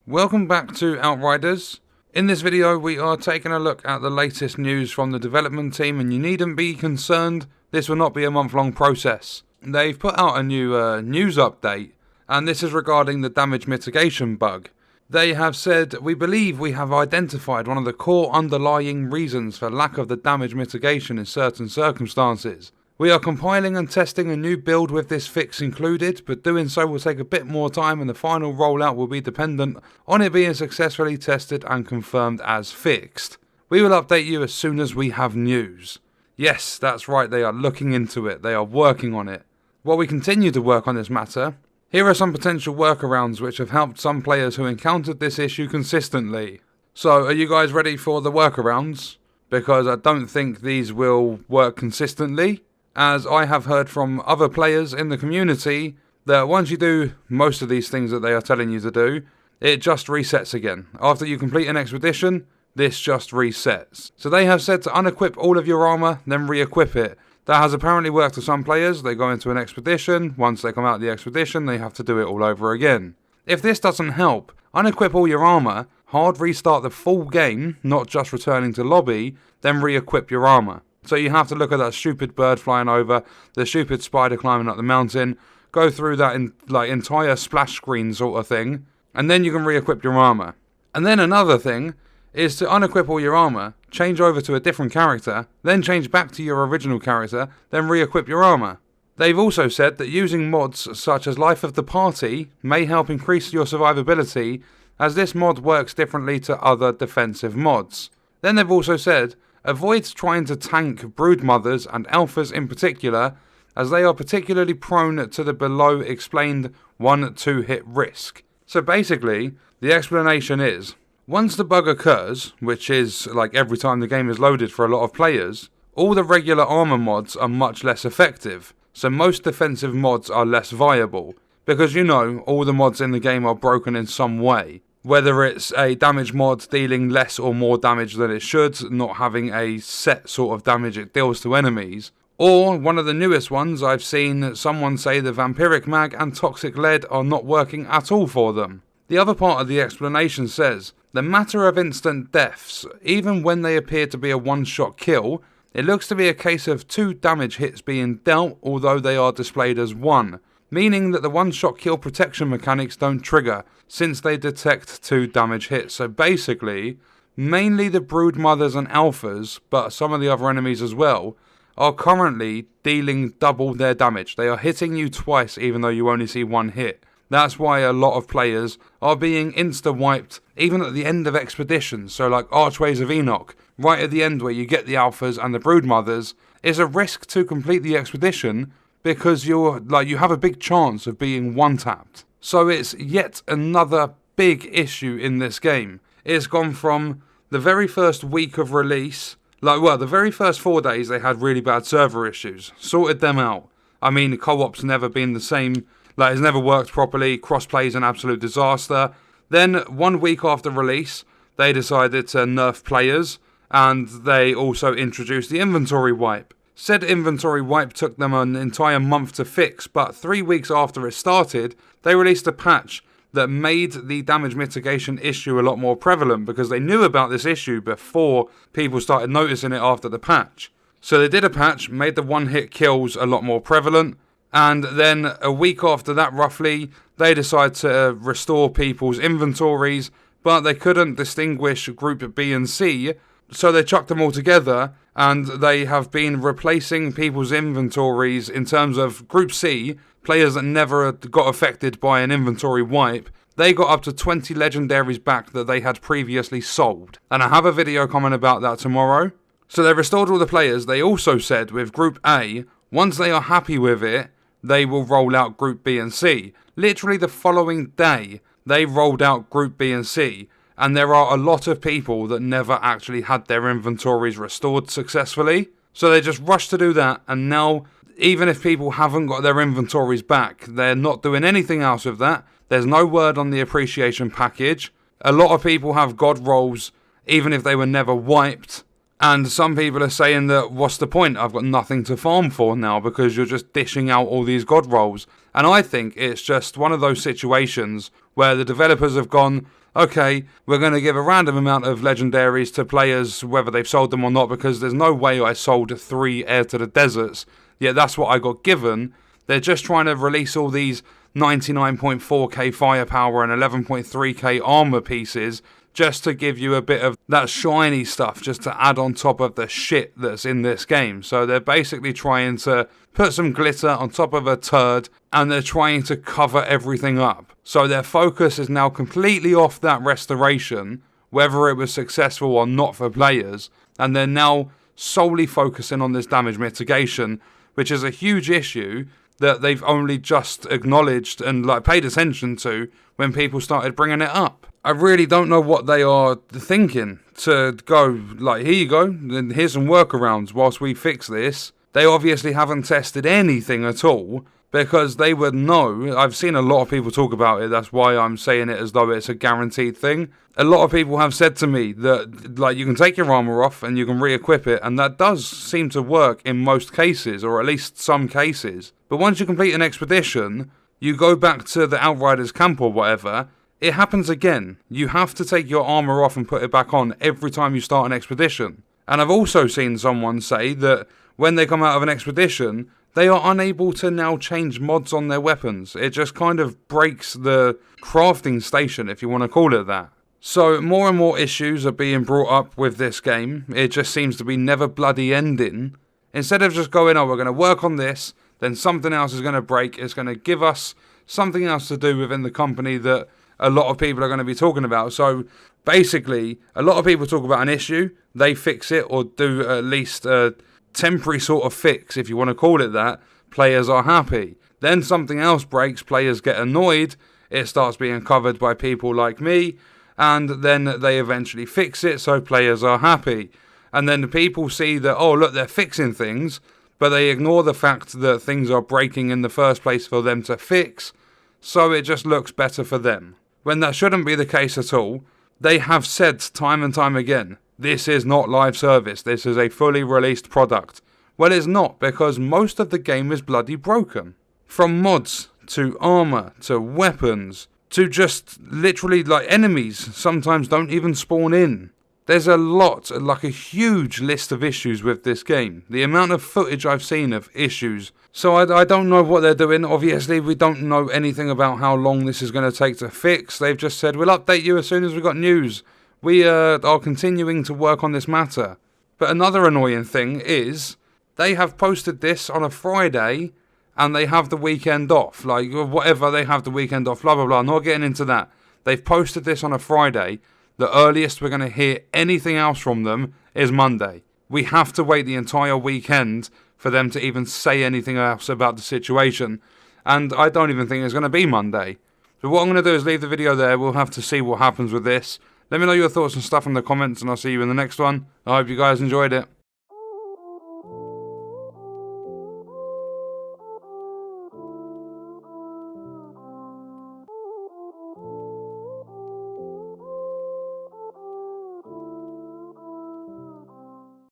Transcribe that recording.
Welcome back to Outriders. In this video we are taking a look at the latest news from the development team, and you needn't be concerned, this will not be a month-long process. They've put out a new news update, and this is regarding the damage mitigation bug. They have said, "We believe we have identified one of the core underlying reasons for lack of the damage mitigation in certain circumstances. We are compiling and testing a new build with this fix included, but doing so will take a bit more time and the final rollout will be dependent on it being successfully tested and confirmed as fixed. We will update you as soon as we have news." Yes, that's right, they are looking into it, they are working on it. While we continue to work on this matter, here are some potential workarounds which have helped some players who encountered this issue consistently. So, are you guys ready for the workarounds? Because I don't think these will work consistently, as I have heard from other players in the community that once you do most of these things that they are telling you to do, it just resets again. After you complete an expedition, this just resets. So they have said to unequip all of your armor, then re-equip it. That has apparently worked for some players. They go into an expedition, once they come out of the expedition, they have to do it all over again. If this doesn't help, unequip all your armor, hard restart the full game, not just returning to lobby, then re-equip your armor. So you have to look at that stupid bird flying over, the stupid spider climbing up the mountain, go through that entire splash screen sort of thing, and then you can re-equip your armor. And then another thing is to unequip all your armor, change over to a different character, then change back to your original character, then re-equip your armor. They've also said that using mods such as Life of the Party may help increase your survivability, as this mod works differently to other defensive mods. Then they've also said, avoid trying to tank broodmothers and alphas in particular, as they are particularly prone to the below explained 1-2 hit risk. So basically, the explanation is, once the bug occurs, which is like every time the game is loaded for a lot of players, all the regular armor mods are much less effective, so most defensive mods are less viable, because all the mods in the game are broken in some way. Whether it's a damage mod dealing less or more damage than it should, not having a set sort of damage it deals to enemies, or one of the newest ones I've seen someone say the vampiric mag and toxic lead are not working at all for them. The other part of the explanation says, the matter of instant deaths, even when they appear to be a one-shot kill, it looks to be a case of 2 damage hits being dealt, although they are displayed as 1. Meaning that the one-shot kill protection mechanics don't trigger, since they detect 2 damage hits. So basically, mainly the broodmothers and alphas, but some of the other enemies as well, are currently dealing double their damage. They are hitting you twice even though you only see 1 hit. That's why a lot of players are being insta-wiped even at the end of expeditions. So like Archways of Enoch, right at the end where you get the alphas and the broodmothers, is a risk to complete the expedition, because you have a big chance of being one-tapped. So it's yet another big issue in this game. It's gone from the very first week of release, the very first 4 days they had really bad server issues. Sorted them out. I mean, co-op's never been the same, it's never worked properly, crossplay is an absolute disaster. Then 1 week after release, they decided to nerf players, and they also introduced the inventory wipe. Said inventory wipe took them an entire month to fix, but 3 weeks after it started, they released a patch that made the damage mitigation issue a lot more prevalent, because they knew about this issue before people started noticing it after the patch. So they did a patch, made the one-hit kills a lot more prevalent, and then a week after that roughly, they decided to restore people's inventories, but they couldn't distinguish Group B and C, so they chucked them all together, and they have been replacing people's inventories in terms of Group C, players that never got affected by an inventory wipe. They got up to 20 legendaries back that they had previously sold. And I have a video coming about that tomorrow. So they restored all the players. They also said with Group A, once they are happy with it, they will roll out Group B and C. Literally the following day, they rolled out Group B and C. And there are a lot of people that never actually had their inventories restored successfully. So they just rushed to do that, and now, even if people haven't got their inventories back, they're not doing anything else with that. There's no word on the appreciation package. A lot of people have god rolls, even if they were never wiped. And some people are saying that, what's the point? I've got nothing to farm for now because you're just dishing out all these god rolls. And I think it's just one of those situations where the developers have gone, okay, we're going to give a random amount of legendaries to players, whether they've sold them or not, because there's no way I sold 3 Heir to the Deserts. Yeah, that's what I got given. They're just trying to release all these 99.4k firepower and 11.3k armor pieces just to give you a bit of that shiny stuff, just to add on top of the shit that's in this game. So they're basically trying to put some glitter on top of a turd, and they're trying to cover everything up. So their focus is now completely off that restoration, whether it was successful or not for players, and they're now solely focusing on this damage mitigation, which is a huge issue that they've only just acknowledged and paid attention to when people started bringing it up. I really don't know what they are thinking to go, here you go, and here's some workarounds whilst we fix this. They obviously haven't tested anything at all, because they would know. I've seen a lot of people talk about it, that's why I'm saying it as though it's a guaranteed thing. A lot of people have said to me that you can take your armor off and you can re-equip it, and that does seem to work in most cases, or at least some cases. But once you complete an expedition, you go back to the Outriders camp or whatever, it happens again. You have to take your armor off and put it back on every time you start an expedition. And I've also seen someone say that when they come out of an expedition, they are unable to now change mods on their weapons. It just kind of breaks the crafting station, if you want to call it that. So more and more issues are being brought up with this game. It just seems to be never bloody ending. Instead of just going, oh, we're going to work on this, then something else is going to break. It's going to give us something else to do within the company that a lot of people are going to be talking about. So basically, a lot of people talk about an issue, they fix it, or do at least a temporary sort of fix, if you want to call it that. Players are happy. Then something else breaks, players get annoyed, it starts being covered by people like me, and then they eventually fix it, so players are happy. And then the people see that, oh look, they're fixing things, but they ignore the fact that things are breaking in the first place for them to fix, so it just looks better for them. When that shouldn't be the case at all. They have said time and time again, this is not live service, this is a fully released product. Well, it's not, because most of the game is bloody broken. From mods, to armor, to weapons, to just literally enemies sometimes don't even spawn in. There's a lot, a huge list of issues with this game. The amount of footage I've seen of issues. So I don't know what they're doing. Obviously, we don't know anything about how long this is going to take to fix. They've just said, we'll update you as soon as we've got news. We are continuing to work on this matter. But another annoying thing is, they have posted this on a Friday, and they have the weekend off. Whatever, they have the weekend off, blah, blah, blah. Not getting into that. They've posted this on a Friday. The earliest we're going to hear anything else from them is Monday. We have to wait the entire weekend for them to even say anything else about the situation. And I don't even think it's going to be Monday. So what I'm going to do is leave the video there. We'll have to see what happens with this. Let me know your thoughts and stuff in the comments, and I'll see you in the next one. I hope you guys enjoyed it.